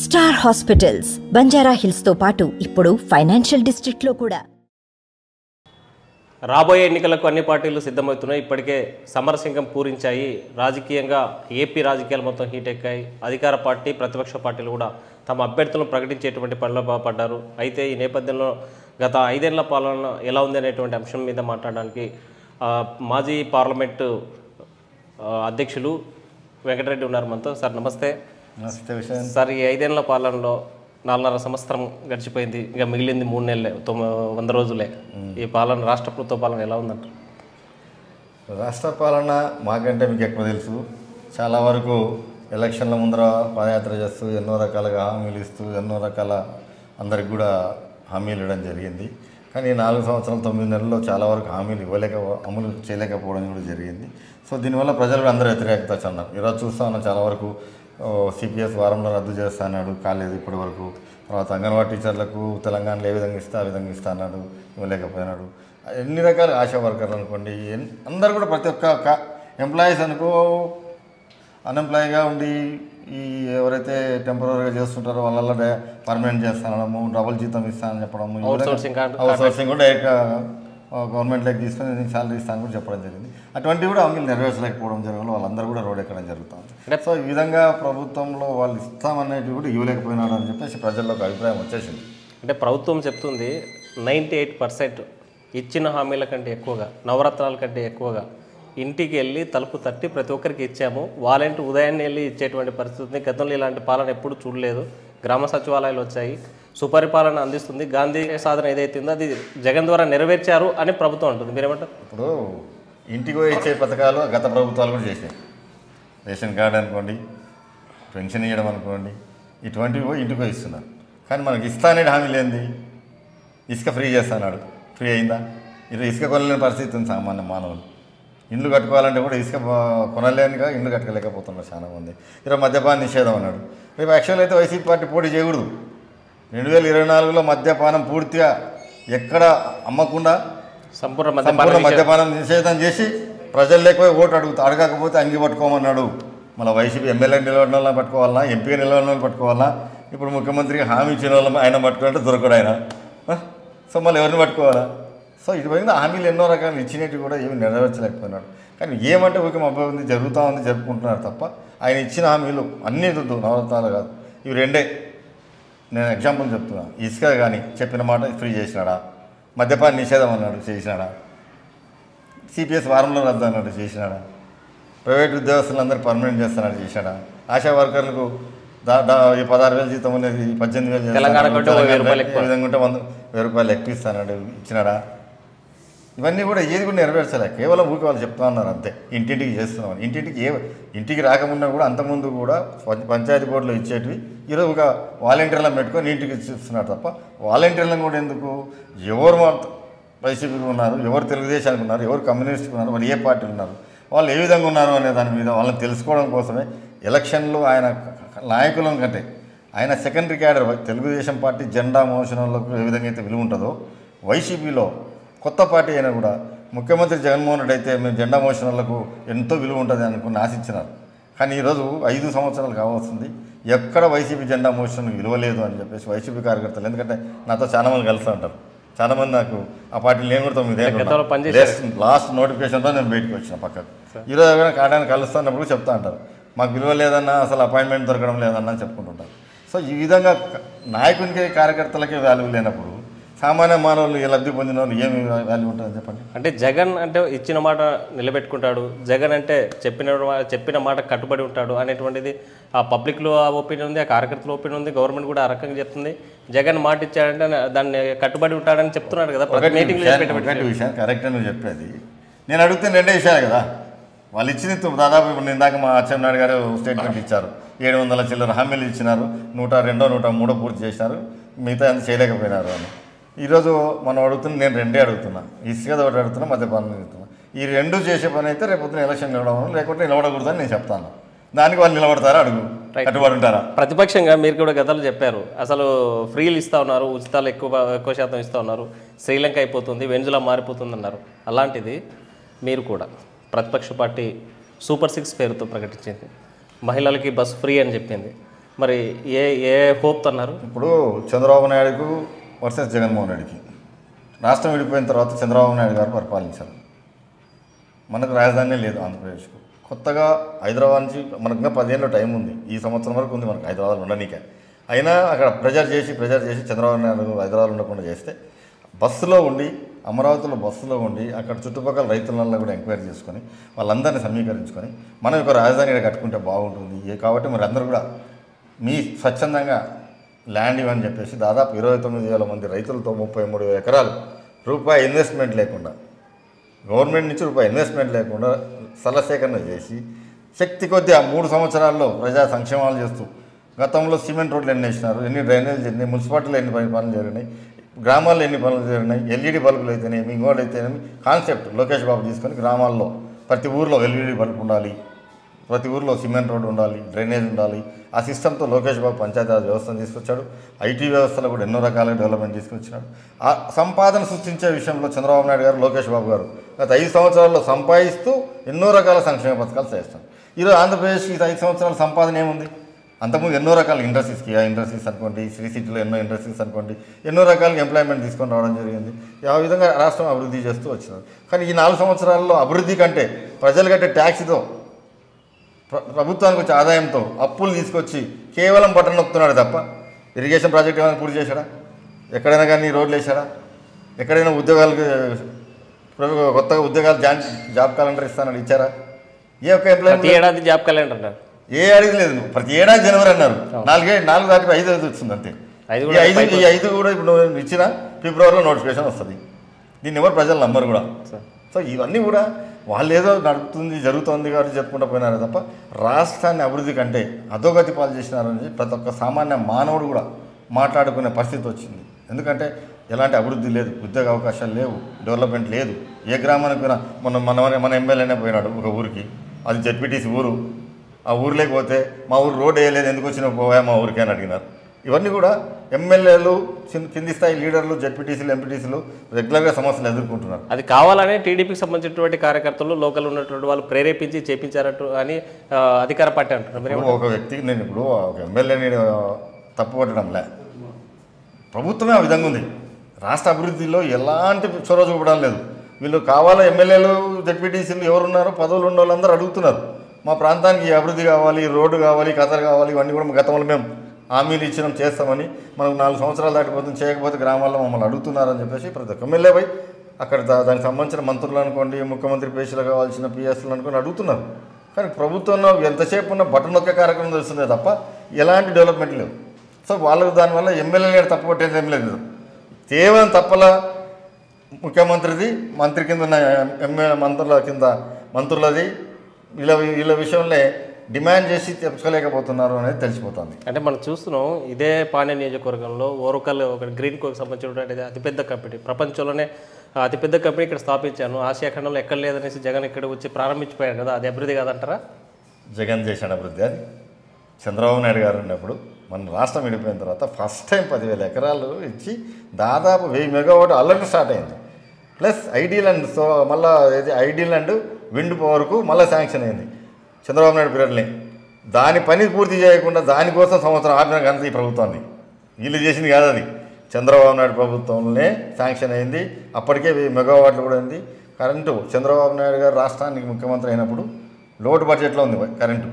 Star hospitals Banjara hills తో పాటు ఇప్పుడు ఫైనాన్షియల్ డిస్ట్రిక్ట్ లో కూడా. రాబోయే ఎన్నికలకు అన్ని పార్టీలు సిద్ధమవుతున్నాయి. ఇప్పటికే సమరసింగం పూరించాయి. రాజకీయంగా ఏపీ రాజకీయాలు మొత్తం హీట్ ఎక్కాయి. అధికార పార్టీ ప్రతిపక్ష పార్టీలు కూడా తమ అభ్యర్థులను ప్రకటించేటువంటి పనిలో బాగుపడ్డారు. అయితే ఈ నేపథ్యంలో గత 5 ఏళ్ల పాలన ఎలా ఉంది అనేటువంటి అంశం మీద మాట్లాడడానికి మాజీ పార్లమెంటు అధ్యక్షులు వెంకటరెడ్డి ఉన్నారు మనతో. సార్ నమస్తే. సార్, ఈ 5 ఏళ్ల పాలనలో 4.5 సంవత్సరం గడిచిపోయింది, ఇంకా మిగిలింది 3 నెలలే, 100 రోజులే. ఈ పాలన, రాష్ట్ర ప్రభుత్వ పాలన ఎలా ఉందంట? రాష్ట్ర పాలన మాకంటే మీకు ఎక్కువ తెలుసు. చాలా వరకు ఎలక్షన్ల ముందర పాదయాత్ర చేస్తూ ఎన్నో రకాలుగా హామీలు ఇస్తూ ఎన్నో రకాల అందరికి కూడా హామీలు ఇవ్వడం జరిగింది. కానీ 4 సంవత్సరాలు 9 నెలల్లో చాలా వరకు హామీలు అమలు చేయలేకపోవడం కూడా జరిగింది. సో దీనివల్ల ప్రజలు కూడా అందరూ వ్యతిరేకత చెందారు. ఈరోజు చూస్తూ ఉన్నాం, చాలా వరకు సిపిఎస్ వారంలో రద్దు చేస్తా అన్నాడు, కాలేదు ఇప్పటి వరకు. తర్వాత అంగన్వాడీ టీచర్లకు తెలంగాణలో ఏ విధంగా ఇస్తే ఆ విధంగా ఇస్తా అన్నాడు, ఇవ్వలేకపోయినాడు. ఎన్ని రకాల ఆశా వర్కర్లు అనుకోండి, అందరూ కూడా ప్రతి ఒక్క ఎంప్లాయీస్ అనుకో అన్ఎంప్లాయీగా ఉండి ఈ ఎవరైతే టెంపరీగా చేస్తుంటారో వాళ్ళ పర్మనెంట్ చేస్తానడము, డబుల్ జీతం ఇస్తానని చెప్పడము, అవుట్ సోర్సింగ్ కూడా డైరెక్ట్గా గవర్నమెంట్లోకి తీసుకొని నేను శాలరీ ఇస్తాను కూడా చెప్పడం జరిగింది. అటువంటివి కూడా హామీలు నెరవేర్చలేకపోవడం జరగదు, వాళ్ళందరూ కూడా రోడ్ ఎక్కడం జరుగుతుంది. సో ఈ విధంగా ప్రభుత్వంలో వాళ్ళు ఇస్తామనేటివి కూడా ఇవ్వలేకపోయినాడు అని చెప్పేసి ప్రజల్లోకి అభిప్రాయం వచ్చేసింది. అంటే ప్రభుత్వం చెప్తుంది 98% ఇచ్చిన హామీల కంటే ఎక్కువగా, నవరత్నాల కంటే ఎక్కువగా ఇంటికి వెళ్ళి తలుపు తట్టి ప్రతి ఒక్కరికి ఇచ్చాము. వాలంటీర్ ఉదయాన్నే వెళ్ళి ఇచ్చేటువంటి పరిస్థితిని గతంలో ఇలాంటి పాలన ఎప్పుడు చూడలేదు. గ్రామ సచివాలయాలు వచ్చాయి, సుపరిపాలన అందిస్తుంది. గాంధీ సాధన ఏదైతుందో అది జగన్ ద్వారా నెరవేర్చారు అని ప్రభుత్వం అంటుంది. మీరేమంటారు? ఇప్పుడు ఇంటికి ఇచ్చే పథకాలు గత ప్రభుత్వాలు కూడా చేశాయి. రేషన్ కార్డు అనుకోండి, పెన్షన్ ఇవ్వడం అనుకోండి, ఇటువంటివి ఇంటికి ఇస్తున్నారు. కానీ మనకి ఇస్తానే హామీలు ఏంది? ఇసుక ఫ్రీ చేస్తున్నాడు, ఫ్రీ అయిందా? ఇసుక కొనలేని పరిస్థితి ఉంది సామాన్య మానవులు. ఇండ్లు కట్టుకోవాలంటే కూడా ఇసుక కొనలేనిగా ఇండ్లు కట్టుకోలేకపోతున్నారు చాలామంది. ఈరోజు మద్యపాన నిషేధం అన్నాడు. రేపు యాక్చువల్ అయితే వైసీపీ పార్టీ పోటీ చేయకూడదు. 2024లో మద్యపానం పూర్తిగా ఎక్కడ అమ్మకుండా సంపూర్ణ మద్యపానం నిషేధం చేసి ప్రజలు లేకపోయి ఓటు అడగకపోతే అంగి పట్టుకోమన్నాడు. మళ్ళీ వైసీపీ ఎమ్మెల్యే నిలబడిన వాళ్ళని పట్టుకోవాలన్నా, ఎంపీగా నిలబడిన వాళ్ళని పట్టుకోవాలన్నా, ఇప్పుడు ముఖ్యమంత్రికి హామీ ఇచ్చిన వాళ్ళని ఆయన పట్టుకుంటే దొరకడు ఆయన. సో మళ్ళీ ఎవరిని పట్టుకోవాలా? సో ఇటువంటి హామీలు ఎన్నో రకాలు ఇచ్చినట్టు కూడా ఏమి నెరవేర్చలేకపోయినాడు. కానీ ఏమంటే ఊరికే అభివృద్ధి జరుగుతూ ఉంది, జరుపుకుంటున్నారు తప్ప ఆయన ఇచ్చిన హామీలు అన్నీ వద్దు, నవరత్నాలు కాదు, ఇవి రెండే. నేను ఎగ్జాంపుల్ చెప్తున్నా. ఇసుక కానీ చెప్పిన మాట ఫ్రీ చేసినాడా? మద్యపాన నిషేధం అన్నాడు, చేసినాడా? సిపిఎస్ వారంలో రద్దు అన్నాడు, చేసినాడా? ప్రైవేట్ ఉద్యోగస్తులందరూ పర్మనెంట్ చేస్తున్నాడు, చేసినాడా? ఆశా వర్కర్లకు 16,000 జీతం అనేది 18,000 తెలంగాణ విధంగా ఉంటే 1,000 రూపాయలు ఎక్కువ ఇస్తాడు, ఇచ్చినాడా? ఇవన్నీ కూడా ఏది కూడా నెరవేర్చలే. కేవలం ఊరికి వాళ్ళు చెప్తా ఉన్నారు అంతే, ఇంటింటికి చేస్తున్నామని. ఇంటికి రాకమున్నా కూడా అంతకుముందు కూడా పంచాయతీ బోర్డులో ఇచ్చేటివి ఈరోజు ఒక వాలంటీర్లను పెట్టుకొని ఇంటికి ఇస్తున్నారు తప్ప, వాలంటీర్లను కూడా ఎందుకు? ఎవరు వైసీపీకి ఉన్నారు, ఎవరు తెలుగుదేశానికి ఉన్నారు, ఎవరు కమ్యూనిస్ట్కి ఉన్నారు, వాళ్ళు ఏ పార్టీలు ఉన్నారు, వాళ్ళు ఏ విధంగా ఉన్నారు అనే దాని మీద వాళ్ళని తెలుసుకోవడం కోసమే ఎలక్షన్లు ఆయన నాయకులం కంటే ఆయన సెకండరీ క్యాడర్ తెలుగుదేశం పార్టీ జెండా మోషణలకు ఏ విధంగా అయితే విలువ ఉంటుందో, వైసీపీలో కొత్త పార్టీ అయినా కూడా ముఖ్యమంత్రి జగన్మోహన్ రెడ్డి అయితే మేము జెండా మోషణలకు ఎంతో విలువ ఉంటుంది అనుకుని ఆశించినారు. కానీ ఈరోజు 5 సంవత్సరాలు కావాల్సింది, ఎక్కడ వైసీపీ జెండా మోషణకు విలువ లేదు అని చెప్పేసి వైసీపీ కార్యకర్తలు, ఎందుకంటే నాతో చాలామంది కలుస్తూ ఉంటారు, చాలామంది నాకు ఆ పార్టీలు నేను కూడా 9 ఏళ్ళు లాస్ట్ నోటిఫికేషన్తో నేను బయటకు వచ్చిన పక్కకు. ఈరోజు ఏమైనా కాడానికి కలుస్తున్నప్పుడు చెప్తా ఉంటారు, మాకు విలువ లేదన్నా, అసలు అపాయింట్మెంట్ దొరకడం లేదన్నా అని చెప్పుకుంటుంటారు. సో ఈ విధంగా నాయకునికి కార్యకర్తలకే వాల్యూ లేనప్పుడు సామాన్య మానవులు లబ్ధి పొందిన వాళ్ళు ఏమి వాల్యూ ఉంటుందని చెప్పండి. అంటే జగన్ అంటే ఇచ్చిన మాట నిలబెట్టుకుంటాడు, జగన్ అంటే చెప్పిన మాట కట్టుబడి ఉంటాడు అనేటువంటిది ఆ పబ్లిక్లో ఒపీనియన్ ఉంది, ఆ కార్యకర్తల ఒపీనియన్ ఉంది, గవర్నమెంట్ కూడా ఆ రకంగా చెప్తుంది. జగన్ మాట ఇచ్చాడంటే దాన్ని కట్టుబడి ఉంటాడని చెప్తున్నాడు కదా. విషయం కరెక్ట్ అని చెప్పేది. నేను అడుగుతున్న 2 విషయాలు కదా వాళ్ళు ఇచ్చింది. దాదాపు ఇప్పుడు ఇందాక మా అచ్చెన్నాయుడు గారు స్టేట్మెంట్ ఇచ్చారు, 700 చిల్లర హామీలు ఇచ్చినారు, 102, 103 పూర్తి చేసినారు, మిగతా అంత చేయలేకపోయినారు అని. ఈరోజు మనం అడుగుతున్నా, నేను 2 అడుగుతున్నా, ఇసుక ఒకటి అడుగుతున్నా, మద్యపానం అడుగుతున్నా. ఈ 2 చేసే పని అయితే రేపొద్దున ఎలక్షన్ నిలవడం, లేకుంటే నిలబడకూడదని నేను చెప్తాను. దానికి వాళ్ళు నిలబడతారా? అడుగు, కట్టుబడి ఉంటారా? ప్రతిపక్షంగా మీరు కూడా గతంలో చెప్పారు, అసలు ఫ్రీలు ఇస్తూ ఉన్నారు, ఉచితాలు ఎక్కువ శాతం ఇస్తూ ఉన్నారు, శ్రీలంక అయిపోతుంది, వెంజులా మారిపోతుంది అన్నారు. అలాంటిది మీరు కూడా ప్రతిపక్ష పార్టీ సూపర్ 6 పేరుతో ప్రకటించింది, మహిళలకి బస్ ఫ్రీ అని చెప్పింది. మరి ఏ ఏ హోప్ అన్నారు? ఇప్పుడు చంద్రబాబు నాయుడుకు వర్సెస్ జగన్మోహన్ రెడ్డికి. రాష్ట్రం విడిపోయిన తర్వాత చంద్రబాబు నాయుడు గారు పరిపాలించారు. మనకు రాజధాని లేదు ఆంధ్రప్రదేశ్కు. కొత్తగా హైదరాబాద్ నుంచి మనకు ఇంకా 10 ఏళ్ళ టైం ఉంది. ఈ సంవత్సరం వరకు ఉంది మనకు హైదరాబాద్లో ఉండనీకే. అయినా అక్కడ ప్రెజర్ చేసి చంద్రబాబు నాయుడు హైదరాబాద్ ఉండకుండా చేస్తే బస్సులో ఉండి, అమరావతిలో బస్సులో ఉండి అక్కడ చుట్టుపక్కల రైతులలో కూడా ఎంక్వైరీ చేసుకొని వాళ్ళందరినీ సమీకరించుకొని మనం ఒక రాజధాని ఇక్కడ కట్టుకుంటే బాగుంటుంది కాబట్టి మరి అందరూ కూడా మీ స్వచ్ఛందంగా ల్యాండ్ ఇవ్వని చెప్పేసి దాదాపు 29,000 మంది రైతులతో 33,000 ఎకరాలు రూపాయి ఇన్వెస్ట్మెంట్ లేకుండా, గవర్నమెంట్ నుంచి రూపాయి ఇన్వెస్ట్మెంట్ లేకుండా స్థల సేకరణ చేసి శక్తి కొద్దీ ఆ 3 సంవత్సరాల్లో ప్రజా సంక్షేమాలు చేస్తూ గతంలో సిమెంట్ రోడ్లు ఎన్ని వేసినారు, ఎన్ని డ్రైనేజీలు జరిగినాయి, మున్సిపాలిటీలో ఎన్ని పనులు జరిగినాయి, గ్రామాల్లో ఎన్ని పనులు జరిగినాయి, ఎల్ఈడి బల్బులు అయితేనేమి, ఇంకోటి అయితేనేమి కాన్సెప్ట్ లోకేష్ బాబు తీసుకొని గ్రామాల్లో ప్రతి ఊరిలో ఎల్ఈడి బల్బు ఉండాలి, ప్రతి ఊరిలో సిమెంట్ రోడ్డు ఉండాలి, డ్రైనేజ్ ఉండాలి. ఆ సిస్టంతో లోకేష్ బాబు పంచాయతీరాజ్ వ్యవస్థను తీసుకొచ్చాడు. ఐటీ వ్యవస్థలో కూడా ఎన్నో రకాలుగా డెవలప్మెంట్ తీసుకొచ్చాడు. ఆ సంపాదన సృష్టించే విషయంలో చంద్రబాబు నాయుడు గారు, లోకేష్ బాబు గారు గత 5 సంవత్సరాల్లో సంపాదిస్తూ ఎన్నో రకాల సంక్షేమ పథకాలు చేస్తాడు. ఈరోజు ఆంధ్రప్రదేశ్కి 5 సంవత్సరాల సంపాదన ఏముంది? అంతకుముందు ఎన్నో రకాల ఇండస్ట్రీస్, కియా ఇండస్ట్రీస్ అనుకోండి, శ్రీ సిటీలో ఎన్నో ఇండస్ట్రీస్ అనుకోండి, ఎన్నో రకాలుగా ఎంప్లాయ్మెంట్ తీసుకొని రావడం జరిగింది. ఆ విధంగా రాష్ట్రం అభివృద్ధి చేస్తూ వచ్చినారు. కానీ ఈ 4 సంవత్సరాల్లో అభివృద్ధి కంటే ప్రజలు కట్టే ట్యాక్స్తో, ప్రభుత్వానికి వచ్చే ఆదాయంతో అప్పులు తీసుకొచ్చి కేవలం బటన్ నొక్కుతున్నాడు తప్ప ఇరిగేషన్ ప్రాజెక్ట్ ఏమైనా పూర్తి చేశాడా? ఎక్కడైనా కానీ రోడ్లు వేసాడా? ఎక్కడైనా ఉద్యోగాలకు కొత్తగా ఉద్యోగాలు జాబ్ క్యాలెండర్ ఇస్తానని ఇచ్చారా? ఏ ఒక్క ఎంప్లాయీ ఏడాది జాబ్ క్యాలెండర్ అన్నారు. ఏ అడిగి లేదు. ప్రతి ఏడాది జనవరి అన్నారు. 4 దాటి 5 వచ్చింది అంతే. ఈ 5 కూడా ఇప్పుడు ఇచ్చిన ఫిబ్రవరిలో నోటిఫికేషన్ వస్తుంది. దీన్ని ఎవరు ప్రజలు నమ్మరు కూడా. సో ఇవన్నీ కూడా వాళ్ళు ఏదో నడుపుతుంది జరుగుతుంది కాబట్టి చెప్పుకుంటూ పోయినారే తప్ప రాష్ట్రాన్ని అభివృద్ధి కంటే అధోగతి పాలు చేసినారని ప్రతి ఒక్క సామాన్య మానవుడు కూడా మాట్లాడుకునే పరిస్థితి వచ్చింది. ఎందుకంటే ఎలాంటి అభివృద్ధి లేదు, ఉద్యోగ అవకాశాలు లేవు, డెవలప్మెంట్ లేదు. ఏ గ్రామానికి పోయినా మన ఎమ్మెల్యేనే పోయినాడు ఒక ఊరికి, అది జెడ్పీటీసీ ఊరు. ఆ ఊరు పోతే మా ఊరు రోడ్ వేయలేదు, ఎందుకు వచ్చినా పోయా మా ఊరికి అని అడిగినారు. ఇవన్నీ కూడా ఎమ్మెల్యేలు, కింది స్థాయి లీడర్లు, జెడ్పీటీసీలు, ఎంపీటీసీలు రెగ్యులర్గా సమస్యలు ఎదుర్కొంటున్నారు. అది కావాలనే టీడీపీకి సంబంధించినటువంటి కార్యకర్తలు, లోకల్ ఉన్నటువంటి వాళ్ళు ప్రేరేపించి చేపించారట్టు అని అధికార పార్టీ అంటున్నారు. ఒక వ్యక్తికి నేను ఇప్పుడు ఒక ఎమ్మెల్యేని తప్పు పట్టడంలే, ప్రభుత్వమే ఆ విధంగా ఉంది. రాష్ట్ర అభివృద్ధిలో ఎలాంటి చొరవ చూపడం లేదు. వీళ్ళు కావాలా ఎమ్మెల్యేలు, జెడ్పీటీసీలు ఎవరున్నారో పదవులు ఉన్న వాళ్ళందరూ అడుగుతున్నారు, మా ప్రాంతానికి అభివృద్ధి కావాలి, రోడ్డు కావాలి, కథలు కావాలి. ఇవన్నీ కూడా గతంలో మేము హామీలు ఇచ్చినాం, చేస్తామని. మనకు 4 సంవత్సరాలు దాటిపోతుంది, చేయకపోతే గ్రామాల్లో మమ్మల్ని అడుగుతున్నారని చెప్పేసి ప్రతి ఒక్క ఎమ్మెల్యే పోయి అక్కడ దానికి సంబంధించిన మంత్రులు అనుకోండి, ముఖ్యమంత్రి పేషీలు కావాల్సిన పిఎస్లు అనుకోని అడుగుతున్నారు. కానీ ప్రభుత్వంలో ఎంతసేపు ఉన్న బటన్ నొక్కే కార్యక్రమం తెలుస్తుందే తప్ప ఎలాంటి డెవలప్మెంట్ లేవు. సో వాళ్ళకు దానివల్ల ఎమ్మెల్యేలు తప్పు పట్టేది ఏం లేదు. కేవలం తప్పల ముఖ్యమంత్రిది, మంత్రి కింద ఉన్న మంత్రుల కింద మంత్రులది, వీళ్ళ విషయంలో డిమాండ్ చేసి తెచ్చుకోలేకపోతున్నారు అనేది తెలిసిపోతుంది. అంటే మనం చూస్తున్నాం, ఇదే పాణ్య నియోజకవర్గంలో ఓరకల్ ఒక గ్రీన్ కోకి సంబంధించినటువంటి అతిపెద్ద కంపెనీ, ప్రపంచంలోనే అతిపెద్ద కంపెనీ ఇక్కడ స్థాపించాను, ఆసియా ఖండంలో ఎక్కడ లేదనేసి జగన్ ఇక్కడ వచ్చి ప్రారంభించిపోయాడు కదా, అది అభివృద్ధి కాదంటారా? జగన్ చేసిన అభివృద్ధి అది. చంద్రబాబు నాయుడు గారు ఉన్నప్పుడు మన రాష్ట్రం విడిపోయిన తర్వాత ఫస్ట్ టైం 10,000 ఎకరాలు ఇచ్చి దాదాపు 1000 మెగావాట్ ఆల్రెడీ స్టార్ట్ అయింది. ప్లస్ ఐడి ల్యాండ్, సో మళ్ళీ ఐడి ల్యాండ్ విండ్ పవర్కు మళ్ళీ శాంక్షన్ అయింది చంద్రబాబు నాయుడు పీరియడ్ని. దాని పని పూర్తి చేయకుండా దానికోసం సంవత్సరం ఆపిన ఘనత ఈ ప్రభుత్వాన్ని. వీళ్ళు చేసింది కాదు, అది చంద్రబాబు నాయుడు ప్రభుత్వంలోనే శాంక్షన్ అయింది. అప్పటికే 1000 మెగావాట్లు కూడా అయింది కరెంటు. చంద్రబాబు నాయుడు గారు రాష్ట్రానికి ముఖ్యమంత్రి అయినప్పుడు లోటు బడ్జెట్లో ఉంది కరెంటు.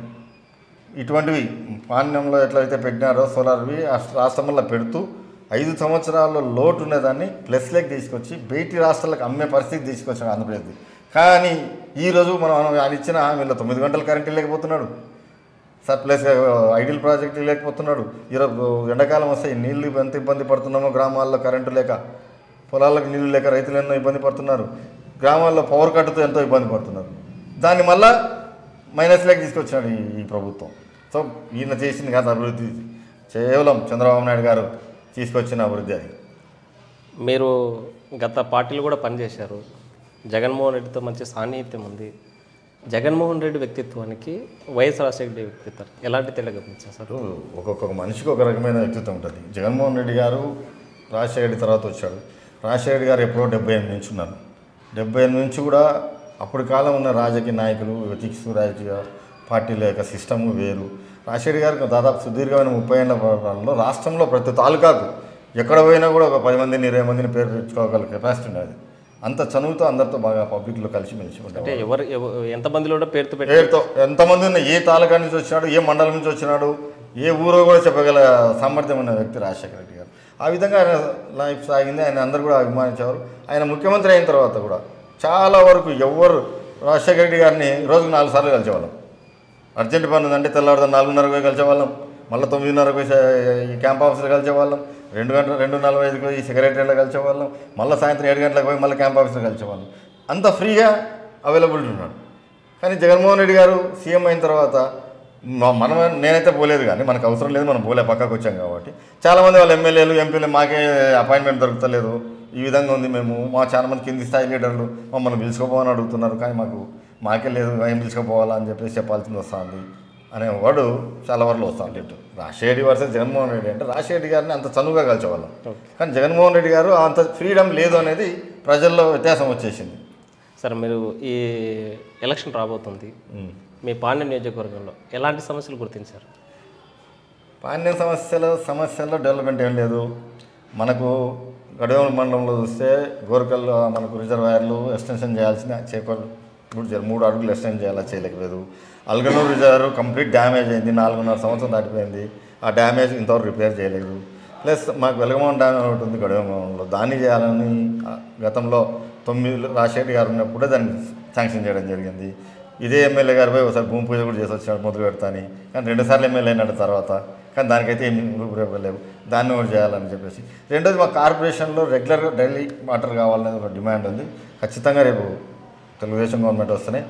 ఇటువంటివి పాణ్యంలో ఎట్లయితే పెట్టినారో సోలార్వి రాష్ట్రంలో పెడుతూ 5 సంవత్సరాల్లో లోటు ఉన్నదాన్ని ప్లస్లోకి తీసుకొచ్చి బయటి రాష్ట్రాలకు అమ్మే పరిస్థితి తీసుకొచ్చాడు ఆంధ్రప్రదేశ్. కానీ ఈరోజు మనం ఆయన ఇచ్చిన హామీలో 9 గంటల కరెంట్ లేకపోతున్నాడు, సర్ప్లస్ ఐడియల్ ప్రాజెక్టు లేకపోతున్నాడు. ఈరోజు ఎండాకాలం వస్తే నీళ్ళు ఎంత ఇబ్బంది పడుతున్నామో గ్రామాల్లో, కరెంటు లేక, పొలాలకు నీళ్ళు లేక రైతులు ఎన్నో ఇబ్బంది పడుతున్నారు. గ్రామాల్లో పవర్ కట్టుతో ఎంతో ఇబ్బంది పడుతున్నారు. దాన్ని మళ్ళా మైనస్లోకి తీసుకొచ్చాడు ఈ ప్రభుత్వం. సో ఈయన చేసింది కాదు అభివృద్ధి, కేవలం చంద్రబాబు నాయుడు గారు తీసుకొచ్చిన అభివృద్ధి అది. మీరు గత పార్టీలు కూడా పనిచేశారు, జగన్మోహన్ రెడ్డితో మంచి సాన్నిహిత్యం ఉంది. జగన్మోహన్ రెడ్డి వ్యక్తిత్వానికి వైఎస్ రాజశేఖర రెడ్డి వ్యక్తిత్వం ఎలాంటి తేడా గమనించారు సార్? ఒక్కొక్క మనిషికి ఒక రకమైన వ్యక్తిత్వం ఉంటుంది. జగన్మోహన్ రెడ్డి గారు రాజశేఖర రెడ్డి తర్వాత వచ్చాడు. రాజశేఖర రెడ్డి గారు ఎప్పుడో 78 నుంచి ఉన్నారు. 78 నుంచి కూడా అప్పుడు కాలం ఉన్న రాజకీయ నాయకులు, ఎథిక్స్, రాజకీయ పార్టీల యొక్క సిస్టము వేరు. రాజశేఖర్ గారికి దాదాపు సుదీర్ఘమైన 30 ఏళ్ల పాలనలో రాష్ట్రంలో ప్రతి తాలూకాకు ఎక్కడ పోయినా కూడా ఒక 10 మందిని 20 మందిని పేరు తెచ్చుకోగల కెపాసిటీ ఉండేది. అంత చనువుతో అందరితో బాగా పబ్లిక్లో కలిసిమెలిసి అంటే ఉంటారు. ఎవరు ఎంతమందిలో కూడా పేరుతో ఎంతమంది ఉన్న ఏ తాలూకా నుంచి వచ్చినాడు, ఏ మండలం నుంచి వచ్చినాడు, ఏ ఊరో కూడా చెప్పగల సామర్థ్యం ఉన్న వ్యక్తి రాజశేఖర రెడ్డి గారు. ఆ విధంగా ఆయన లైఫ్ సాగింది. ఆయన అందరూ కూడా అభిమానించేవారు. ఆయన ముఖ్యమంత్రి అయిన తర్వాత కూడా చాలా వరకు ఎవరు రాజశేఖర రెడ్డి గారిని రోజుకు 4 సార్లు కలిసేవాళ్ళం. అర్జెంట్ పని ఉందంటే తెల్లవారుదాం 4:30కు పోయి కలిసేవాళ్ళం, మళ్ళీ 9:30కు పోయి ఈ క్యాంప్ ఆఫీస్లో కలిసేవాళ్ళం, 2:45కు పోయి ఈ సెక్రటరీలో కలిసేవాళ్ళం, మళ్ళీ సాయంత్రం 7 గంటలకు పోయి మళ్ళీ క్యాంప్ ఆఫీస్లో కలిసేవాళ్ళం. అంత ఫ్రీగా అవైలబిలిటీ ఉన్నాడు. కానీ జగన్మోహన్ రెడ్డి గారు సీఎం అయిన తర్వాత మనం నేనైతే పోలేదు, కానీ మనకు అవసరం లేదు, మనం పోలే పక్కకు వచ్చాం కాబట్టి చాలామంది వాళ్ళ ఎమ్మెల్యేలు ఎంపీలు మాకే అపాయింట్మెంట్ దొరకలేదు, ఈ విధంగా ఉంది, మేము చాలామంది కింది స్థాయి లీడర్లు మమ్మల్ని పిలుచుకోపోవని అడుగుతున్నారు, కానీ మాకే లేదు, ఏం పిలుచుకోపోవాలా అని చెప్పేసి చెప్పాల్సింది వస్తుంది అనేవాడు చాలా వరకు వస్తాను. రాజశేఖర రెడ్డి వర్సెస్ జగన్మోహన్ రెడ్డి అంటే రాజశేఖర రెడ్డి గారిని అంత చనువుగా కలిసేవాళ్ళం, కానీ జగన్మోహన్ రెడ్డి గారు అంత ఫ్రీడమ్ లేదు అనేది ప్రజల్లో వ్యత్యాసం వచ్చేసింది. సరే, మీరు ఈ ఎలక్షన్ రాబోతుంది, మీ పాండ్య నియోజకవర్గంలో ఎలాంటి సమస్యలు గుర్తించారు? పాండ్యం సమస్యల్లో డెవలప్మెంట్ ఏం లేదు. మనకు గడవ మండలంలో చూస్తే గోరకల్లో మనకు రిజర్వాయర్లు ఎక్స్టెన్షన్ చేయాల్సిన చేపలు 3 అడుగులు ఎక్స్టెండ్ చేయాలా, చేయలేకపోలేదు. అల్గనూరు రిజర్వ్ కంప్లీట్ డ్యామేజ్ అయింది, 4.5 సంవత్సరం దాటిపోయింది. ఆ డ్యామేజ్ ఇంతవరకు రిపేర్ చేయలేదు. ప్లస్ మాకు వెలగమౌంట్ డ్యామ్ ఒకటి ఉంది గడవమండలంలో, దాన్ని చేయాలని గతంలో 9 రాజశేఖర్ గారు ఉన్నప్పుడే దాన్ని శాంక్షన్ చేయడం జరిగింది. ఇదే ఎమ్మెల్యే గారిపై ఒకసారి భూమి పూజ కూడా చేసి వచ్చాడు మొదలు పెడతాని, కానీ 2 సార్లు ఎమ్మెల్యే అయినాడు తర్వాత, కానీ దానికైతే ఏమి రూపురేపలేవు, దాన్ని కూడా చేయాలని చెప్పేసి. రెండోది మా కార్పొరేషన్లో రెగ్యులర్గా డైలీ వాటర్ కావాలనేది ఒక డిమాండ్ ఉంది. ఖచ్చితంగా రేపు తెలుగుదేశం గవర్నమెంట్ వస్తేనే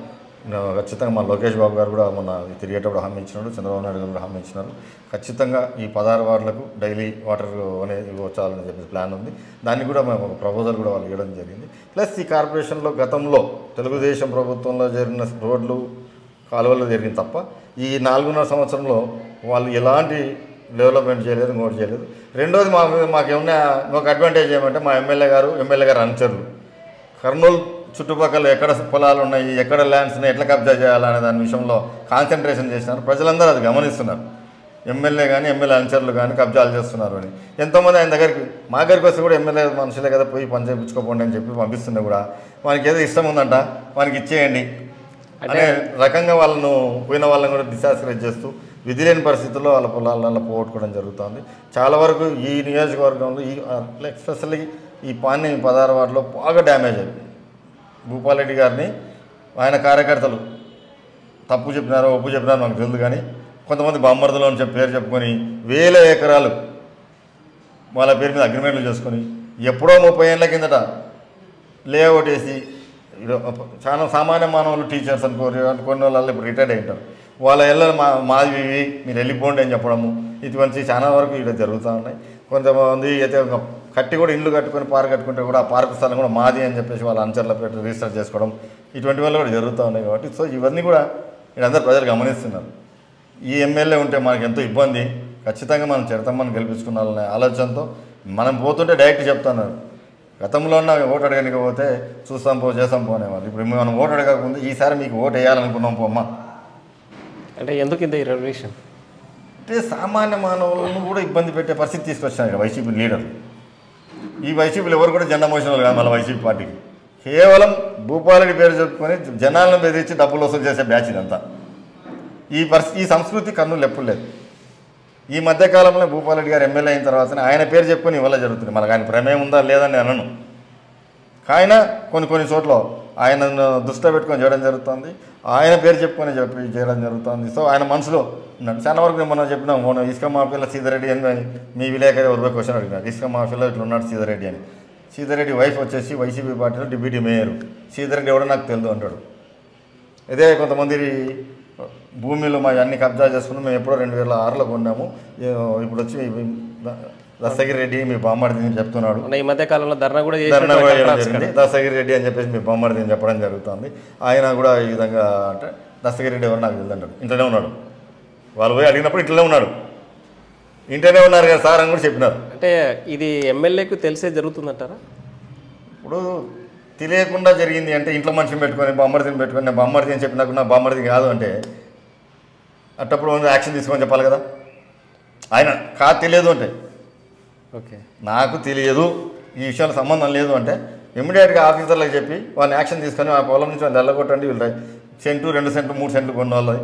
ఖచ్చితంగా మా లోకేష్ బాబు గారు కూడా మొన్న తిరిగేటప్పుడు హామీ ఇచ్చినాడు, చంద్రబాబు నాయుడు గారు కూడా హామీ ఇచ్చినారు. ఖచ్చితంగా ఈ 16 వార్డులకు డైలీ వాటర్ అనేది వచ్చాలని చెప్పేసి ప్లాన్ ఉంది. దానికి కూడా మేము ఒక ప్రపోజల్ కూడా వాళ్ళు ఇవ్వడం జరిగింది. ప్లస్ ఈ కార్పొరేషన్లో గతంలో తెలుగుదేశం ప్రభుత్వంలో జరిగిన రోడ్లు కాలువలు జరిగింది తప్ప ఈ 4.5 సంవత్సరంలో వాళ్ళు ఎలాంటి డెవలప్మెంట్ చేయలేదు, ఇంకోటి చేయలేదు. రెండోది మాకేమన్నా ఒక అడ్వాంటేజ్ ఏమంటే మా ఎమ్మెల్యే గారు అనుచరులు కర్నూలు చుట్టుపక్కల ఎక్కడ పొలాలు ఉన్నాయి, ఎక్కడ ల్యాండ్స్ ఉన్నాయి, ఎట్లా కబ్జా చేయాలనే దాని విషయంలో కాన్సన్ట్రేషన్ చేసినారు. ప్రజలందరూ అది గమనిస్తున్నారు. ఎమ్మెల్యే కానీ ఎమ్మెల్యే అనుచరులు కానీ కబ్జాలు చేస్తున్నారు అని ఎంతోమంది ఆయన మా దగ్గరికి వస్తే కూడా ఎమ్మెల్యే మనుషులే కదా పోయి పని చేయించుకోపోండి అని చెప్పి పంపిస్తున్నా కూడా వానికి ఏదో ఇష్టం ఉందంట వానికి ఇచ్చేయండి అనే రకంగా వాళ్ళను పోయిన వాళ్ళని కూడా డిసాస్కరేజ్ చేస్తూ విధి లేని పరిస్థితుల్లో వాళ్ళ పొలాలలో పోగొట్టుకోవడం జరుగుతుంది. చాలా వరకు ఈ నియోజకవర్గంలో ఎస్పెషల్లీ ఈ పాండ్యం 16 వార్డులో బాగా డ్యామేజ్ అయింది. భూపాలరెడ్డి గారిని ఆయన కార్యకర్తలు తప్పు చెప్పినారో ఒప్పు చెప్పినారో నాకు తెలియదు, కానీ కొంతమంది బామ్మర్దులో అని చెప్పి పేరు చెప్పుకొని 1000 ఎకరాలు వాళ్ళ పేరు మీద అగ్రిమెంట్లు చేసుకొని ఎప్పుడో 30 ఏళ్ళ కిందట లేఅవుట్ వేసి చాలా సామాన్య మానవులు టీచర్స్ కొన్ని వాళ్ళు ఇప్పుడు రిటైర్డ్ అయ్యింటారు, వాళ్ళ ఇళ్ళని మాది మీరు వెళ్ళిపోండి అని చెప్పడము, ఇటువంటి చాలా వరకు ఇక్కడ జరుగుతూ ఉన్నాయి. కొంతమంది అయితే కట్టి కూడా ఇల్లు కట్టుకొని పార్క్ కట్టుకుంటే కూడా ఆ పార్క్ స్థలం కూడా మాది అని చెప్పేసి వాళ్ళ అనుచరుల పేరు రిజిస్టర్ చేసుకోవడం, ఇటువంటి వల్ల కూడా జరుగుతూ ఉన్నాయి. కాబట్టి సో ఇవన్నీ కూడా వీళ్ళందరూ ప్రజలు గమనిస్తున్నారు. ఈ ఎమ్మెల్యే ఉంటే మనకు ఎంతో ఇబ్బంది, ఖచ్చితంగా మనం చెడతామని గెలిపించుకున్నాలనే ఆలోచనతో మనం పోతుంటే డైరెక్ట్ చెప్తున్నారు. గతంలో ఉన్న ఓటు అడగనికి పోతే చూస్తాం పో చేస్తాం పోనేవాళ్ళు. ఇప్పుడు మనం ఓటు అడగకముందు ఈసారి మీకు ఓటు వేయాలనుకున్నాం పోమ్మా అంటే ఎందుకు ఇంత ఈ రెవల్యూషన్ అంటే సామాన్య మానవులను కూడా ఇబ్బంది పెట్టే పరిస్థితి తీసుకొచ్చారు ఇక్కడ వైసీపీ లీడర్లు. ఈ వైసీపీలు ఎవరు కూడా జెండా మోసిన వాళ్ళు కాదు. మళ్ళీ వైసీపీ పార్టీకి కేవలం భూపాలరెడ్డి పేరు చెప్పుకొని జనాలను బెదిరించి డబ్బులు వసూలు చేసే బ్యాచ్ ఇదంతా. ఈ సంస్కృతి కర్నూలు ఎప్పుడు లేదు. ఈ మధ్యకాలంలో భూపాలరెడ్డి గారు ఎమ్మెల్యే అయిన తర్వాతనే ఆయన పేరు చెప్పుకొని ఇవాళ జరుగుతుంది. మనకు ఆయన ప్రమేయం ఉందా లేదని అనను, ఆయన కొన్ని చోట్ల ఆయనను దృష్టిలో పెట్టుకొని చేయడం జరుగుతుంది, ఆయన పేరు చెప్పుకొని చేయడం జరుగుతుంది. సో ఆయన మనసులో ఉన్నాడు. చాలా వరకు మనం చెప్పినాం మొన్న ఇసుక మాఫీలో సీతారెడ్డి అని మీ విలేకరి ఎవరిపై క్వశ్చన్ అడిగినారు, ఇసుక మాఫీలో ఇట్లా ఉన్నాడు సీతారెడ్డి అని. సీతారెడ్డి వైఫ్ వచ్చేసి వైసీపీ పార్టీలో డిప్యూటీ మేయర్. సీతారెడ్డి ఎవడో నాకు తెలియదు అంటాడు. ఇదే కొంతమంది భూమిలో మా అన్ని కబ్జా చేసుకున్నాం, మేము ఎప్పుడో 2006లో కొన్నాము, ఇప్పుడు వచ్చి దస్తగిరి రెడ్డి మీ బామ్మడిది చెప్తున్నాడు. ఈ మధ్య కాలంలో ధర్నా కూడా జరిగింది. దస్తగిరి రెడ్డి అని చెప్పేసి మీ బామ్మడిది చెప్పడం జరుగుతుంది. ఆయన కూడా ఈ విధంగా అంటే దస్తగిరి రెడ్డి ఎవరు నాకు తెలియదు అంటాడు. ఇంట్లోనే ఉన్నాడు, వాళ్ళు పోయి అడిగినప్పుడు ఇంట్లోనే ఉన్నాడు, ఇంట్లోనే ఉన్నారు కదా సార్ అని కూడా చెప్పినారు. అంటే ఇది ఎమ్మెల్యేకు తెలిసే జరుగుతుందంటారా? ఇప్పుడు తెలియకుండా జరిగింది అంటే ఇంట్లో మనిషిని పెట్టుకొని బామ్మడిదిని పెట్టుకొని నేను బామ్మడిది అని చెప్పినాకు నా బామ్మడిది కాదు అంటే అట్టప్పుడు యాక్షన్ తీసుకొని చెప్పాలి కదా. ఆయన కాదు తెలియదు అంటే ఓకే నాకు తెలియదు ఈ విషయాలు సంబంధం లేదు అంటే ఇమ్మీడియట్గా ఆఫీసర్లకు చెప్పి వాళ్ళని యాక్షన్ తీసుకొని ఆ పొలం నుంచి వాళ్ళు వెళ్ళగొట్టండి. వీళ్ళు సెంటు 2 సెంట్లు 3 సెంట్లు కొన్న వాళ్ళు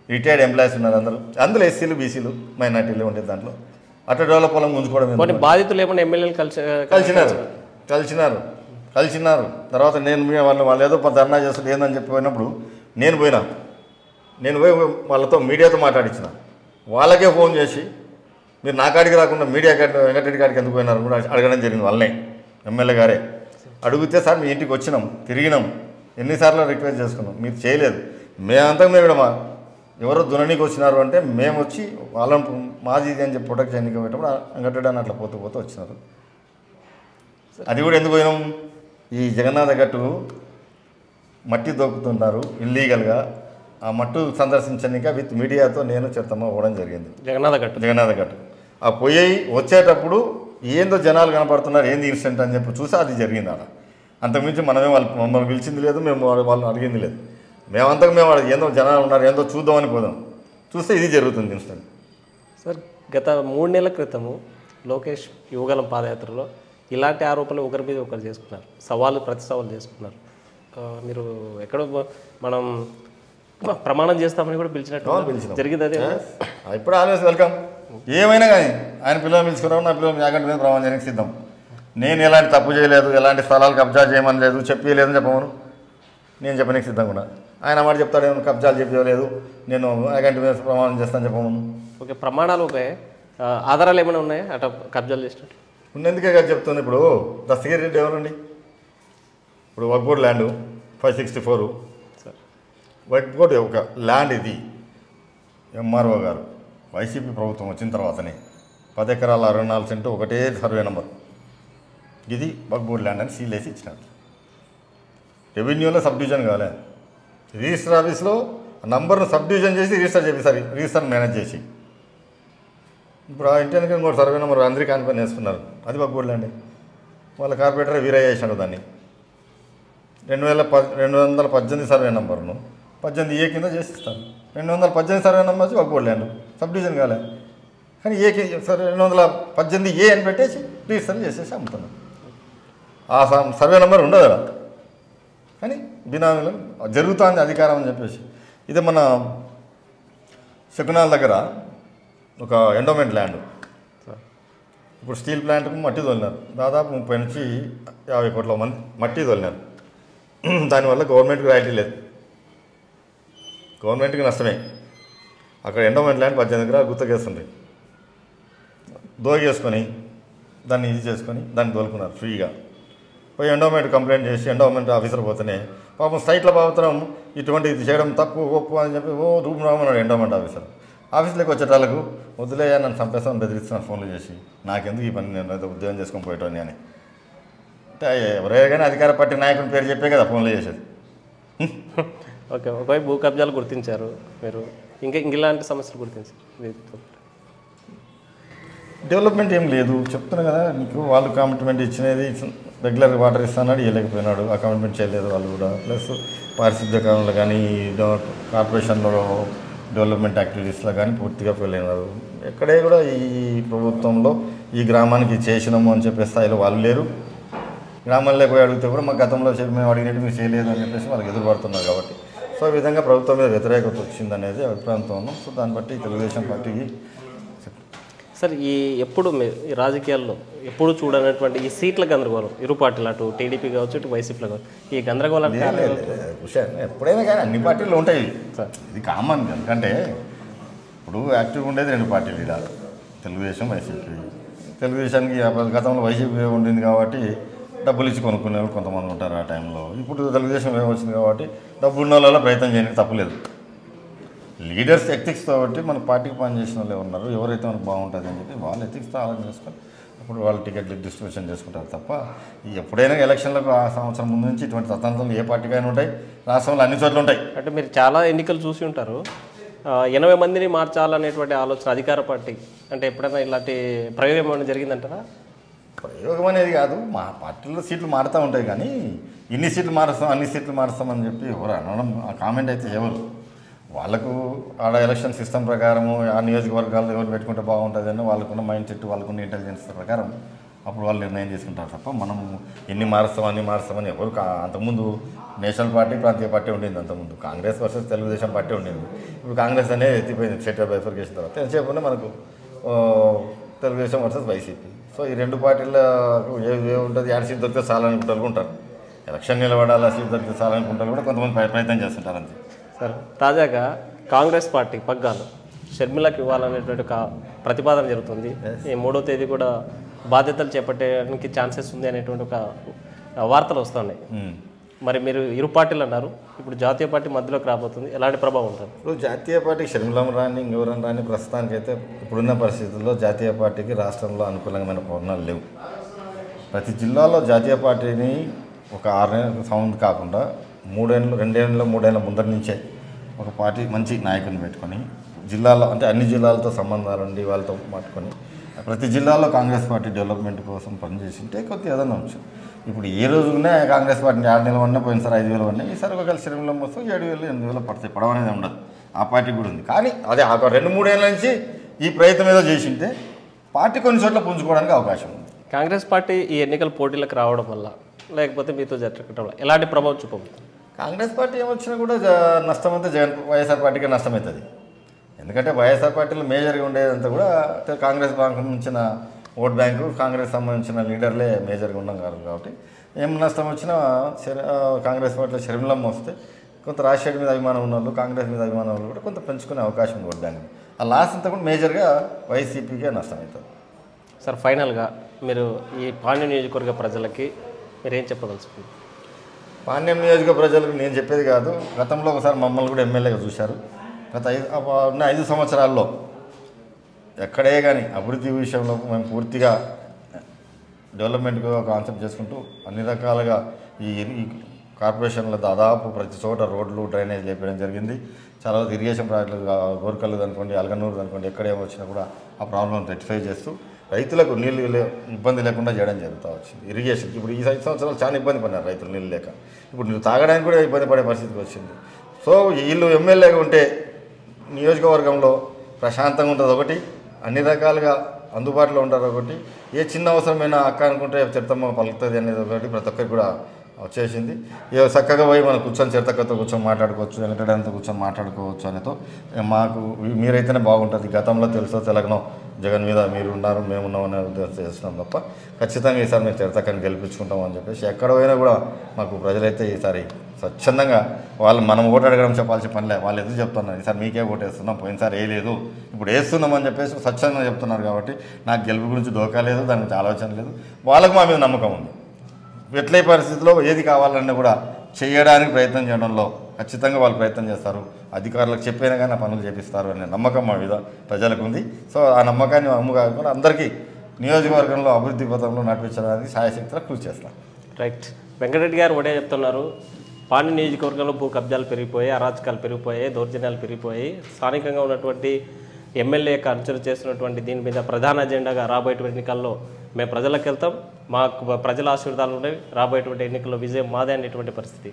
రిటైర్డ్ ఎంప్లాయీస్ ఉన్నారు. అందులో ఎస్సీలు బీసీలు మైనార్టీలు ఉండేది. దాంట్లో అట్ట డెవలప్ పొలం గుంజుకోవడం. బాధితులు ఏమన్నా ఎమ్మెల్యేలు కలిసినారు. తర్వాత నేను వాళ్ళు ఏదో ధర్నా చేస్తారు ఏందని చెప్పి పోయినప్పుడు నేను పోయి వాళ్ళతో మీడియాతో మాట్లాడించిన. వాళ్ళకే ఫోన్ చేసి మీరు నా కాడికి రాకుండా మీడియా కాడికి వెంకటరెడ్డి కాడికి ఎందుకు పోయినారు కూడా అడగడం జరిగింది. వాళ్ళనే ఎమ్మెల్యే గారే అడిగితే సార్ మీ ఇంటికి వచ్చినాం, తిరిగినాం, ఎన్నిసార్లు రిక్వెస్ట్ చేసుకున్నాం, మీరు చేయలేదు. మేమంతా మేము ఎవరో దుననీకి వచ్చినారు అంటే మేము వచ్చి వాళ్ళని మాది ఇది అని చెప్పి ప్రొటెక్ట్ చేయడానికి పోయేటప్పుడు వెంకటరెడ్డి అని అట్లా పోతూ వచ్చినారు. అది కూడా ఎందుకు పోయినాం, ఈ జగన్నాథ గట్టు మట్టి దొక్కుతున్నారు ఇల్లీగల్గా. ఆ మట్టు సందర్శించడానికి విత్ మీడియాతో నేను చిత్తమ్మ పోవడం జరిగింది. జగన్నాథ గట్టు ఆ పోయి వచ్చేటప్పుడు ఏందో జనాలు కనపడుతున్నారు, ఏంది ఇన్సిడెంట్ అని చెప్పి చూసి అది జరిగింది. అక్కడ అంతకుమించి మమ్మల్ని పిలిచింది లేదు, మేము వాళ్ళని అడిగింది లేదు. మేము ఏందో జనాలు ఉన్నారు ఏందో చూద్దామని పోదాం, చూస్తే ఇది జరుగుతుంది ఇన్సిడెంట్. సార్ గత 3 నెలల క్రితము లోకేష్ యువగలం పాదయాత్రలో ఇలాంటి ఆరోపణలు ఒకరి మీద ఒకరు చేసుకున్నారు, ప్రతి సవాలు చేసుకున్నారు. మీరు ఎక్కడో మనం ప్రమాణం చేస్తామని కూడా పిలిచినట్టు జరిగింది. అదే ఇప్పుడు ఆల్వేస్ వెల్కమ్. ఏమైనా కానీ ఆయన పిల్లలు పిలుచుకున్నాం, నా పిల్లలు యాగంటి మీద ప్రమాణం చేయడానికి సిద్ధం. నేను ఎలాంటి తప్పు చేయలేదు, ఎలాంటి స్థలాలు కబ్జా చేయమని లేదు, చెప్పలేదని చెప్పమను, నేను చెప్పడానికి సిద్ధంగా ఉన్నా. ఆయన మాట చెప్తాడు ఏమో కబ్జాలు చెప్పలేదు, నేను యాగంటి మీద ప్రమాణం చేస్తాను చెప్పమను. ఓకే, ప్రమాణాలు ఓకే, ఆధారాలు ఏమైనా ఉన్నాయా అట్లా కబ్జాలు చేసినట్టు? ఉన్నందుకే కదా చెప్తుంది. ఇప్పుడు దస్తగిరి రెడ్డి ఎవరండి, ఇప్పుడు వక్బోర్డ్ ల్యాండ్ 564 వక్బోర్డ్ ఒక ల్యాండ్. ఇది ఎంఆర్ఓ గారు వైసీపీ ప్రభుత్వం వచ్చిన తర్వాతనే 10 ఎకరాల 64 సెంటు ఒకటే సర్వే నెంబర్, ఇది వక్బోర్డ్ ల్యాండ్ అని సీల్ వేసి ఇచ్చినారు. రెవెన్యూలో సబ్ డివిజన్ కాలే, రిజిస్టర్ ఆఫీస్లో నంబర్ను సబ్ డివిజన్ చేసి రిజిస్టర్ చేపిస్తారు, రిజిస్టర్ మేనేజ్ చేసి. ఇప్పుడు ఆ ఇంటి వెనక ఇంకోటి సర్వే నెంబర్ అందరికీ కానిపని వేసుకున్నారు, అది వక్బోర్డ్ ల్యాండ్. వాళ్ళ కార్పొరేటర్ వీరయ్య చేసినాడు దాన్ని. 218 సర్వే నెంబర్ను 18A కింద చేసిస్తారు. 218 సర్వే నెంబర్ వచ్చి వక్బోర్డ్ ల్యాండ్, సబ్ డివిజన్ కాలే, కానీ 218A అని పెట్టేసి రిజిస్టర్ చేసేసి అమ్ముతున్నారు. ఆ సర్వే నెంబర్ ఉండదు కదా, కానీ బినామీలు జరుగుతుంది అధికారం అని చెప్పేసి. ఇది మన శకునాల దగ్గర ఒక ఎండోమెంట్ ల్యాండ్. ఇప్పుడు స్టీల్ ప్లాంట్కు మట్టి తోలినారు, దాదాపు 30 నుంచి 50 కోట్ల మంది మట్టి తోలినారు. దానివల్ల గవర్నమెంట్కి రాయితీ లేదు, గవర్నమెంట్కి నష్టమే. అక్కడ ఎండోమెంట్ ల్యాండ్ 18 ఎకరాలు గుత్తకేస్తుంది, దోగేసుకొని దాన్ని ఇది చేసుకొని దాన్ని తోలుకున్నారు ఫ్రీగా. పోయి ఎండోమెంట్ కంప్లైంట్ చేసి ఎండోమెంట్ ఆఫీసర్ పోతేనే పాపం సైట్ల బాబుతనం ఇటువంటి ఇది చేయడం తప్పు ఒప్పు అని చెప్పి రూమ్ రామన్నాడు ఎండోమెంట్ ఆఫీసర్. ఆఫీస్లోకి వచ్చేటాళ్ళకు వదిలేయా నన్ను చంపేస్తాను బెదిరిస్తున్నాను ఫోన్లు చేసి, నాకెందుకు ఈ పని, నేను ఏదో ఉద్యోగం చేసుకొని పోయేటోని అని. అంటే ఎవరైనా కానీ అధికార పార్టీ నాయకుని పేరు చెప్పే కదా ఫోన్లో చేసేది. ఓకే, ఒకవైపు భూ కబ్జాలు గుర్తించారు మీరు, ఇంకా ఇలాంటి సమస్యలు గుర్తించారు. డెవలప్మెంట్ ఏం లేదు చెప్తున్నా కదా నీకు. వాళ్ళు కమిట్మెంట్ ఇచ్చినది రెగ్యులర్ వాటర్ ఇస్తానని ఇవ్వలేకపోయినాడు, ఆ కమిట్మెంట్ చేయలేదు వాళ్ళు కూడా. ప్లస్ పారిశుద్ధ్య కాలంలో కానీ కార్పొరేషన్లో డెవలప్మెంట్ యాక్టివిటీస్లో కానీ పూర్తిగా ఫెయిల్ అయినారు. ఎక్కడే కూడా ఈ ప్రభుత్వంలో ఈ గ్రామానికి చేసినాము అని చెప్పే స్థాయిలో వాళ్ళు లేరు. గ్రామాల్లో పోయి అడిగితే కూడా మాకు గతంలో మేము అడిగినట్టు మీరు చేయలేదు అని చెప్పేసి వాళ్ళకి ఎదురుపడుతున్నారు. కాబట్టి సో ఈ విధంగా ప్రభుత్వం మీద వ్యతిరేకత వచ్చిందనేది అభిప్రాయంతో ఉన్నాం. సో దాన్ని బట్టి తెలుగుదేశం పార్టీకి సార్ ఎప్పుడు ఈ రాజకీయాల్లో ఎప్పుడు చూడనటువంటి ఈ సీట్ల గందరగోళం, ఇరు పార్టీలు అటు టీడీపీ కావచ్చు ఇటు వైసీపీలో కావచ్చు, ఈ గందరగోళం ఎప్పుడైనా కానీ అన్ని పార్టీలు ఉంటాయి సార్, ఇది కామన్. ఎందుకంటే ఇప్పుడు యాక్టివ్గా ఉండేది 2 పార్టీలు ఇలా, తెలుగుదేశం వైసీపీ. తెలుగుదేశానికి గతంలో వైసీపీ ఉండింది కాబట్టి డబ్బులు ఇచ్చి కొనుక్కునే వాళ్ళు కొంతమంది ఉంటారు ఆ టైంలో. ఇప్పుడు తెలుగుదేశం వచ్చింది కాబట్టి డబ్బు ఉన్న వాళ్ళ ప్రయత్నం చేయడానికి తప్పులేదు. లీడర్స్ ఎథిక్స్ కాబట్టి మన పార్టీకి పనిచేసిన వాళ్ళు ఉన్నారు, ఎవరైతే మనకు బాగుంటుంది అని చెప్పి వాళ్ళు ఎథిక్స్తో ఆలోచన చేసుకొని అప్పుడు వాళ్ళు టికెట్లు డిస్ట్రిబ్యూషన్ చేసుకుంటారు తప్ప ఎప్పుడైనా ఎలక్షన్లకు ఆ సంవత్సరం ముందు నుంచి ఇటువంటి స్వతంత్రాలు ఏ పార్టీకైనా ఉంటాయి, రాష్ట్రంలో అన్ని చోట్ల ఉంటాయి. అంటే మీరు చాలా ఎన్నికలు చూసి ఉంటారు, 80 మందిని మార్చాలనేటువంటి ఆలోచన అధికార పార్టీ, అంటే ఎప్పుడైనా ఇలాంటి ప్రయోగం ఏమైనా జరిగిందంటారా? ప్రయోగం అనేది కాదు, మా పార్టీలో సీట్లు మారుతూ ఉంటాయి కానీ ఇన్ని సీట్లు మారుస్తాం అన్ని సీట్లు మారుస్తామని చెప్పి ఎవరు అనడం, ఆ కామెంట్ అయితే ఎవరు వాళ్ళకు ఆడ ఎలక్షన్ సిస్టమ్ ప్రకారము ఆ నియోజకవర్గాలు ఎవరు పెట్టుకుంటే బాగుంటుందని వాళ్ళకున్న మైండ్ సెట్ వాళ్ళకున్న ఇంటెలిజెన్స్ ప్రకారం అప్పుడు వాళ్ళు నిర్ణయం తీసుకుంటారు తప్ప మనం ఎన్ని మారుస్తామని ఎవరు అంతకుముందు నేషనల్ పార్టీ ప్రాంతీయ పార్టీ ఉండింది. అంతకుముందు కాంగ్రెస్ వర్సెస్ తెలుగుదేశం పార్టీ ఉండింది. ఇప్పుడు కాంగ్రెస్ అనేది ఎత్తిపోయింది స్టేట్ బైఫర్కేషన్ తర్వాత. ఎంతసేపు మనకు తెలుగుదేశం వర్సెస్ వైసీపీ. సో ఈ రెండు పార్టీలకు ఏ ఉంటుంది యాడ్ సీట్ దొరికితే చాలనుకుంటారు ఉంటారు. ఎలక్షన్ నిలబడాలి సీట్ దొరికితే చాలనుకుంటారు కూడా కొంతమంది ప్రయత్నం చేస్తుంటారు అంతే. సార్ తాజాగా కాంగ్రెస్ పార్టీ పగ్గాలు షర్మిలకు ఇవ్వాలనేటువంటి ఒక ప్రతిపాదన జరుగుతుంది. ఈ 3వ తేదీ కూడా బాధ్యతలు చేపట్టడానికి ఛాన్సెస్ ఉంది అనేటువంటి ఒక వార్తలు వస్తున్నాయి. మరి మీరు ఇరు పార్టీలు అన్నారు, ఇప్పుడు జాతీయ పార్టీ మధ్యలోకి రాబోతుంది, ఎలాంటి ప్రభావం ఉంటుంది? ఇప్పుడు జాతీయ పార్టీకి షర్మిలం రాని ఇంకెవరని రాని ప్రస్తుతానికైతే ఇప్పుడున్న పరిస్థితుల్లో జాతీయ పార్టీకి రాష్ట్రంలో అనుకూలమైన పవనాలు లేవు. ప్రతి జిల్లాలో జాతీయ పార్టీని ఒక 6 నెలల సౌండ్ కాకుండా 2-3 ఏళ్ళ ముందర నుంచే ఒక పార్టీ మంచి నాయకుని పెట్టుకొని జిల్లాలో అంటే అన్ని జిల్లాలతో సంబంధాలు ఉండి వాళ్ళతో పట్టుకొని ప్రతి జిల్లాలో కాంగ్రెస్ పార్టీ డెవలప్మెంట్ కోసం పనిచేసింటే కొద్దిగా ఏదైనా వచ్చు. ఇప్పుడు ఏ రోజునే కాంగ్రెస్ పార్టీని 6 నెలలు ఉన్నా పోయినసారి 5,000 ఉన్నాయి, ఈసారి ఒకవేళ షర్మిలం వస్తే 7,000-8,000 పడతాయి. పడవ అనేది ఉండదు, ఆ పార్టీ కూడా ఉంది. కానీ అదే ఆ 2-3 ఏళ్ళ నుంచి ఈ ప్రయత్నం ఏదో చేసింటే పార్టీ కొన్ని చోట్ల పుంజుకోవడానికి అవకాశం ఉంది. కాంగ్రెస్ పార్టీ ఈ ఎన్నికల పోటీలకు రావడం వల్ల లేకపోతే మీతో జరగడం వల్ల ఎలాంటి ప్రభావం చూపబోతుంది? కాంగ్రెస్ పార్టీ ఏమొచ్చినా కూడా నష్టం అయితే వైఎస్ఆర్ పార్టీకి నష్టమవుతుంది. ఎందుకంటే వైఎస్ఆర్ పార్టీలో మేజర్గా ఉండేదంతా కూడా కాంగ్రెస్ సంబంధించిన ఓట్ బ్యాంకు, కాంగ్రెస్ సంబంధించిన లీడర్లే మేజర్గా ఉన్నాం కాబట్టి ఏం నష్టం వచ్చినా కాంగ్రెస్ పార్టీలో షర్మిలం వస్తే కొంత రాజశేఖర్ మీద అభిమానం ఉన్న వాళ్ళు, కాంగ్రెస్ మీద అభిమానం వాళ్ళు కూడా కొంత పెంచుకునే అవకాశం ఉంది ఓట్ బ్యాంక్. ఆ లాస్ అంతా కూడా మేజర్గా వైసీపీకే నష్టం అవుతుంది. సార్ ఫైనల్గా మీరు ఈ పాండ్య నియోజకవర్గ ప్రజలకి మీరేం చెప్పదలుచుకుంది? పాండ్యం నియోజకవర్గ ప్రజలకు నేను చెప్పేది కాదు, గతంలో ఒకసారి మమ్మల్ని కూడా ఎమ్మెల్యేగా చూశారు. గత 5 సంవత్సరాల్లో ఎక్కడే కానీ అభివృద్ధి విషయంలో మేము పూర్తిగా డెవలప్మెంట్గా కాన్సెప్ట్ చేసుకుంటూ అన్ని రకాలుగా ఈ కార్పొరేషన్లో దాదాపు ప్రతి చోట రోడ్లు డ్రైనేజ్ లేపడం జరిగింది. చాలా ఇరిగేషన్ ప్రాజెక్టులు గోర్కల్లు అనుకోండి, అల్గనూరు అనుకోండి, ఎక్కడేమో వచ్చినా కూడా ఆ ప్రాబ్లం రెక్టిఫై చేస్తూ రైతులకు నీళ్ళు ఇబ్బంది లేకుండా చేయడం జరుగుతూ వచ్చింది. ఇరిగేషన్ ఇప్పుడు ఈ 5 సంవత్సరాలు చాలా ఇబ్బంది పడినారు రైతులు నీళ్ళు లేక. ఇప్పుడు నీళ్ళు తాగడానికి కూడా ఇబ్బంది పడే పరిస్థితికి వచ్చింది. సో వీళ్ళు ఎమ్మెల్యేగా ఉంటే నియోజకవర్గంలో ప్రశాంతంగా ఉంటుంది ఒకటి, అన్ని రకాలుగా అందుబాటులో ఉంటారు ఒకటి, ఏ చిన్న అవసరమైన అక్క అనుకుంటే చిరుతమ్మ పలుకుతుంది అనేది ఒకటి ప్రతి ఒక్కరికి కూడా వచ్చేసింది. చక్కగా పోయి మనం కూర్చొని చిరుతక్కతో కూర్చొని మాట్లాడుకోవచ్చు, వెంకటడంతో కూర్చొని మాట్లాడుకోవచ్చు అనేతో మాకు మీరైతేనే బాగుంటుంది. గతంలో తెలుసో తెలగనో జగన్ మీద మీరు ఉన్నారు మేము ఉన్నాం అనే ఉద్దేశం చేస్తున్నాం తప్ప ఖచ్చితంగా ఈసారి మేము చిరుతక్కని గెలిపించుకుంటాం అని చెప్పేసి ఎక్కడ పోయినా కూడా మాకు ప్రజలైతే ఈసారి స్వచ్ఛందంగా వాళ్ళు మనం ఓటు అడగడం చెప్పాల్సిన పనిలే, వాళ్ళు ఎదురు చెప్తున్నారు ఈసారి మీకే ఓటు వేస్తున్నాం, పోయినసారి వేయలేదు ఇప్పుడు వేస్తున్నామని చెప్పేసి స్వచ్ఛందంగా చెప్తున్నారు. కాబట్టి నాకు గెలుపు గురించి దోకా లేదు, దాని గురించి ఆలోచన లేదు. వాళ్ళకు మా మీద నమ్మకం ఉంది. ఎట్లే పరిస్థితిలో ఏది కావాలన్నా కూడా చేయడానికి ప్రయత్నం చేయడంలో ఖచ్చితంగా వాళ్ళు ప్రయత్నం చేస్తారు. అధికారులకు చెప్పినా కానీ ఆ పనులు చేపిస్తారు అనే నమ్మకం మా మీద ప్రజలకు ఉంది. సో ఆ నమ్మకాన్ని అమ్ము కాకుండా అందరికీ నియోజకవర్గంలో అభివృద్ధి పథంలో నడిపించడానికి సాయశక్తిలో కృషి చేస్తాం. రైట్. వెంకటరెడ్డి గారు ఒకటే చెప్తున్నారు, పాండ్య నియోజకవర్గంలో భూ కబ్జాలు పెరిగిపోయాయి, అరాచకాలు పెరిగిపోయాయి, దౌర్జన్యాలు పెరిగిపోయాయి. స్థానికంగా ఉన్నటువంటి ఎమ్మెల్యే ఖర్చులు చేస్తున్నటువంటి దీని మీద ప్రధాన అజెండాగా రాబోయేటువంటి ఎన్నికల్లో మేము ప్రజలకు వెళ్తాం, మాకు ప్రజల ఆశీర్వాదాలు ఉన్నాయి, రాబోయేటువంటి ఎన్నికల్లో విజయం మాదే అనేటువంటి పరిస్థితి.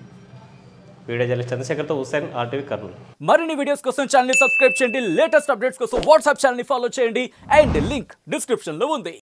వీడియో జర్నలిస్ట్ చంద్రశేఖర్తో హుస్సేన్, RTV కర్నూలు. మరిన్ని వీడియోస్ కోసం ఛానల్ ని సబ్స్క్రైబ్ చేయండి, లేటెస్ట్ అప్డేట్స్ కోసం వాట్సాప్ ఛానల్ ని ఫాలో చేయండి అండ్ లింక్ డిస్క్రిప్షన్ లో ఉంది.